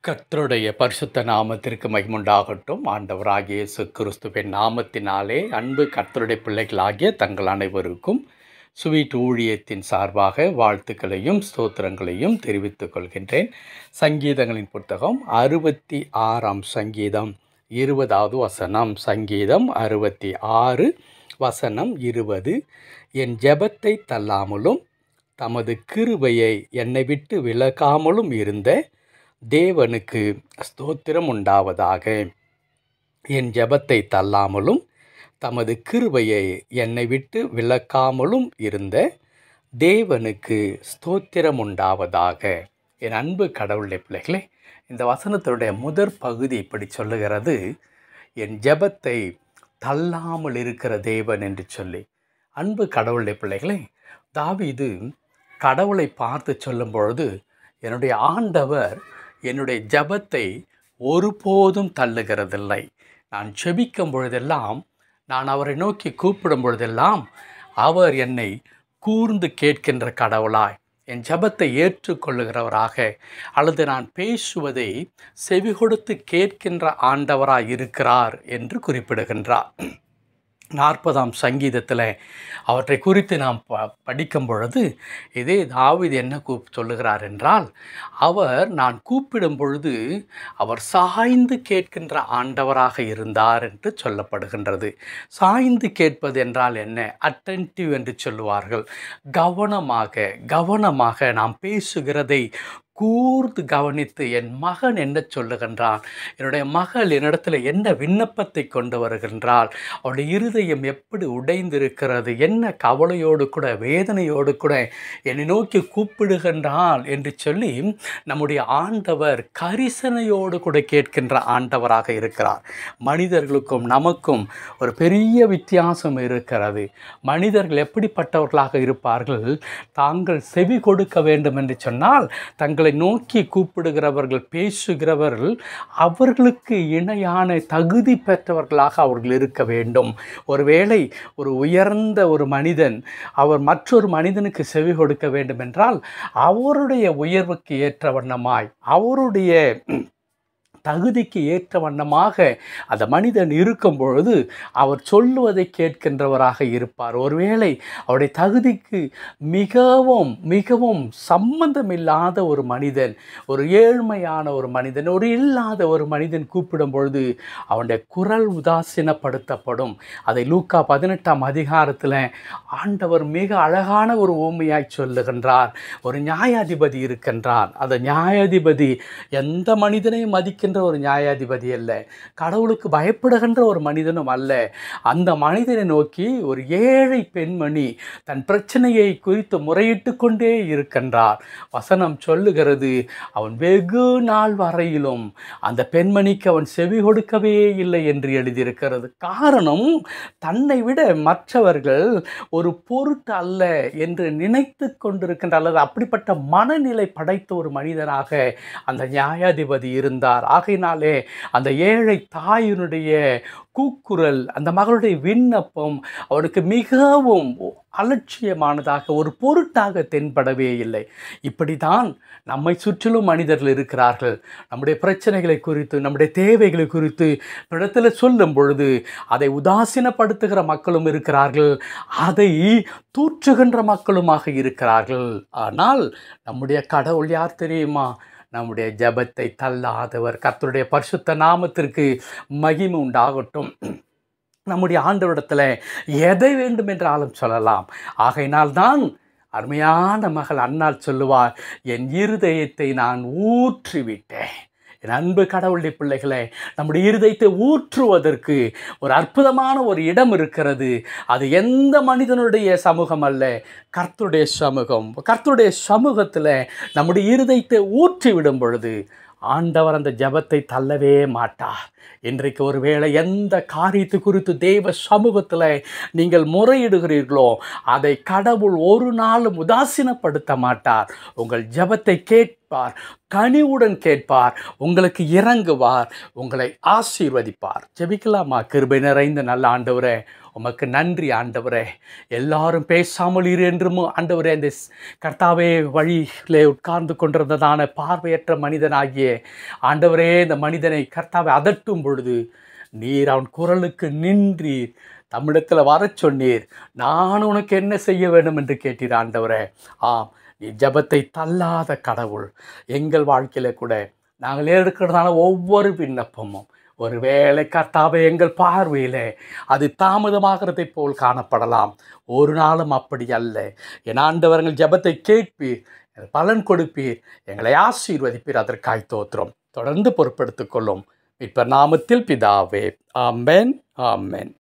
கர்த்தருடைய பரிசுத்த நாமத்திற்கு மகிமுண்டாகட்டும். ஆண்டவராகிய இயேசு கிறிஸ்துவின் நாமத்தினாலே அன்பு கர்த்தருடைய பிள்ளைகளாகிய தங்கள் அனைவருக்கும் ஸ்வீட் ஊழியத்தின் சார்பாக வாழ்த்துக்களையும் ஸ்தோத்திரங்களையும் தெரிவித்துக் கொள்கின்றேன். சங்கீதங்களின் புத்தகம் 66ஆம் சங்கீதம் 20வது வசனம். சங்கீதம் 66 வசனம் 20. என் ஜெபத்தை தள்ளாமலும் தமது கிருபையை என்னை விட்டு விலகாமலும் இருந்த தேவனுக்கு ஸ்தோத்திரம் உண்டாவதாக. என் ஜெபத்தை தள்ளாமலும் தமது கிருபையை என்னை விட்டு விலக்காமலும் இருந்த தேவனுக்கு ஸ்தோத்திரம் உண்டாவதாக. என் அன்பு கடவுளுடைய பிள்ளைகளே, இந்த வசனத்தினுடைய முதற் பகுதி இப்படி சொல்லுகிறது, என் ஜெபத்தை தள்ளாமல் இருக்கிற தேவன் என்று சொல்லி. அன்பு கடவுளுடைய பிள்ளைகளே, தாவீது கடவுளை பார்த்து சொல்லும் பொழுது, என்னுடைய ஆண்டவர் என்னுடைய ஜெபத்தை ஒருபோதும் தள்ளுகிறதில்லை. நான் ஜெபிக்கும் பொழுதெல்லாம், நான் அவரை நோக்கி கூப்பிடும் பொழுதெல்லாம் அவர் என்னை கூர்ந்து கேட்கின்ற கடவுளாய், என் ஜெபத்தை ஏற்றுக்கொள்ளுகிறவராக, அல்லது நான் பேசுவதை செவி கொடுத்து கேட்கின்ற ஆண்டவராய் இருக்கிறார் என்று குறிப்பிடுகின்றார். 40ஆம் சங்கீதத்தில் அவற்றை குறித்து நாம் படிக்கும் பொழுது இதே தாவீது என்ன சொல்லுகிறார் என்றால், அவர் நான் கூப்பிடும் பொழுது அவர் சாய்ந்து கேட்கின்ற ஆண்டவராக இருந்தார் என்று சொல்லப்படுகின்றது. சாய்ந்து கேட்பது என்றால் என்ன? அட்டென்டிவ் என்று சொல்லுவார்கள். கவனமாக நாம் பேசுகிறதை கூர்ந்து கவனித்து, என் மகன் என்ன சொல்லுகின்றான், என்னுடைய மகள் என்னிடத்தில் என்ன விண்ணப்பத்தை கொண்டு வருகின்றாள், அவருடைய இருதயம் எப்படி உடைந்திருக்கிறது, என்ன கவலையோடு கூட வேதனையோடு கூட என்னை நோக்கி கூப்பிடுகின்றாள் என்று சொல்லி நம்முடைய ஆண்டவர் கரிசனையோடு கூட கேட்கின்ற ஆண்டவராக இருக்கிறார். மனிதர்களுக்கும் நமக்கும் ஒரு பெரிய வித்தியாசம் இருக்கிறது. மனிதர்கள் எப்படிப்பட்டவர்களாக இருப்பார்கள்? தாங்கள் செவி கொடுக்க வேண்டும் என்று சொன்னால் தங்களை நோக்கி கூப்பிடுகிறவர்கள், பேசுகிறவர்கள் அவர்களுக்கு இணையான தகுதி பெற்றவர்களாக அவர்கள் இருக்க வேண்டும். ஒருவேளை ஒரு உயர்ந்த ஒரு மனிதன் அவர் மற்றொரு மனிதனுக்கு செவி கொடுக்க வேண்டும் என்றால் அவருடைய உயர்வுக்கு ஏற்ற வண்ணமாய், அவருடைய தகுதிக்கு ஏற்ற வண்ணமாக அந்த மனிதன் இருக்கும் பொழுது அவர் சொல்லுவதை கேட்கின்றவராக இருப்பார். ஒருவேளை அவருடைய தகுதிக்கு மிகவும் மிகவும் சம்பந்தமில்லாத ஒரு மனிதன், ஒரு ஏழ்மையான ஒரு மனிதன், ஒரு இல்லாத ஒரு மனிதன் கூப்பிடும் பொழுது அவனுடைய குரல் உதாசீனப்படுத்தப்படும். அதை லூக்கா 18ஆம் அதிகாரத்தில் ஆண்டவர் மிக அழகான ஒரு ஊமையாய் சொல்லுகின்றார். ஒரு நியாயாதிபதி இருக்கின்றார். அந்த நியாயாதிபதி எந்த மனிதனையும் மதிக்கின்ற ஒரு நியாயாதிபதி அல்ல, கடவுளுக்கு பயப்படுகின்ற ஒரு மனிதனும் அல்ல. அந்த மனிதனை நோக்கி ஒரு ஏழை பெண்மணி தன் பிரச்சனையை குறித்து முறையிட்டு கொண்டே இருக்கின்றார். வசனம் சொல்லுகிறது, அவன் வெகு நாள் வரையிலும் அந்த பெண்மணிக்கு அவன் செவி கொடுக்கவே இல்லை என்று எழுதியிருக்கிறது. காரணம், தன்னை விட மற்றவர்கள் ஒரு பொருட்டு அல்ல என்று நினைத்து கொண்டிருக்கின்ற, அல்லது அப்படிப்பட்ட மனநிலை படைத்த ஒரு மனிதனாக அந்த நியாயாதிபதி இருந்தார். ஆகையினாலே அந்த ஏழை தாயினுடைய கூக்குரல், அந்த மகளுடைய விண்ணப்பம் அவனுக்கு மிகவும் அலட்சியமானதாக, ஒரு பொருட்டாக தென்படவே இல்லை. இப்படித்தான் நம்மை சுற்றிலும் மனிதர்கள் இருக்கிறார்கள். நம்முடைய பிரச்சனைகளை குறித்து, நம்முடைய தேவைகளை குறித்து இடத்துல சொல்லும் பொழுது அதை உதாசீனப்படுத்துகிற மக்களும் இருக்கிறார்கள், அதை தூற்றுகின்ற மக்களுமாக இருக்கிறார்கள். ஆனால் நம்முடைய கடவுள் யார் தெரியுமா? நம்முடைய ஜெபத்தை தள்ளாதவர். கர்த்தருடைய பரிசுத்த நாமத்திற்கு மகிமை உண்டாகட்டும். நம்முடைய ஆண்டவரிடத்தில் எதை வேண்டும் என்றாலும் சொல்லலாம். ஆகையினால்தான் அருமையான மகள் அன்னாள் சொல்லுவார், என் இருதயத்தை நான் ஊற்றிவிட்டேன். என் அன்பு கடவுளுடைய பிள்ளைகளே, நம்முடைய இருதயத்தை ஊற்றுவதற்கு ஒரு அற்புதமான ஒரு இடம் இருக்கிறது. அது எந்த மனிதனுடைய சமூகம் அல்ல, கர்த்தருடைய சமூகம். கர்த்தருடைய சமூகத்தில் நம்முடைய இருதயத்தை ஊற்றி விடும் பொழுது ஆண்டவர் அந்த ஜெபத்தை தள்ளவே மாட்டார். இன்றைக்கு ஒருவேளை எந்த காரியத்தை குறித்து தேவ சமூகத்தில் நீங்கள் முறையிடுகிறீர்களோ அதை கடவுள் ஒரு நாளும் உதாசீனப்படுத்த மாட்டார். உங்கள் ஜெபத்தை கேட்பார், கனிவுடன் கேட்பார், உங்களுக்கு இறங்குவார், உங்களை ஆசீர்வதிப்பார். ஜெபிக்கலாமா? கிருபை நிறைந்த நல்ல ஆண்டவரே, உமக்கு நன்றி ஆண்டவரே. எல்லாரும் பேசாமல் இரு என்றும் ஆண்டவரே, இந்த கர்த்தாவே வழியிலே உட்கார்ந்து கொண்டிருந்ததான பார்வையற்ற மனிதனாகிய ஆண்டவரே, இந்த மனிதனை கர்த்தாவை அதட்டும் பொழுது நீர் அவன் குரலுக்கு நின்றீர், தமிழத்தில் வரச் சொன்னீர். நான் உனக்கு என்ன செய்ய வேண்டும் என்று கேட்டீர் ஆண்டவரே. ஆம், நீ ஜெபத்தை தள்ளாத கடவுள். எங்கள் வாழ்க்கையில் கூட நாங்கள் எடுக்கிறதான ஒவ்வொரு விண்ணப்பமும் ஒருவேளை கர்த்தாவே எங்கள் பார்வையில் அது தாமதமாகிறதை போல் காணப்படலாம். ஒரு நாளும் அப்படி அல்ல. என் ஆண்டவர்கள் ஜெபத்தை கேட்பீர், பலன் கொடுப்பீர், எங்களை ஆசீர்வதிப்பீர். அதற்காய் தோத்திரம். தொடர்ந்து பொறுப்பெடுத்துக் கொள்ளும் மீட்பர் நாமத்தில் பிதாவே. ஆமென், ஆமென்.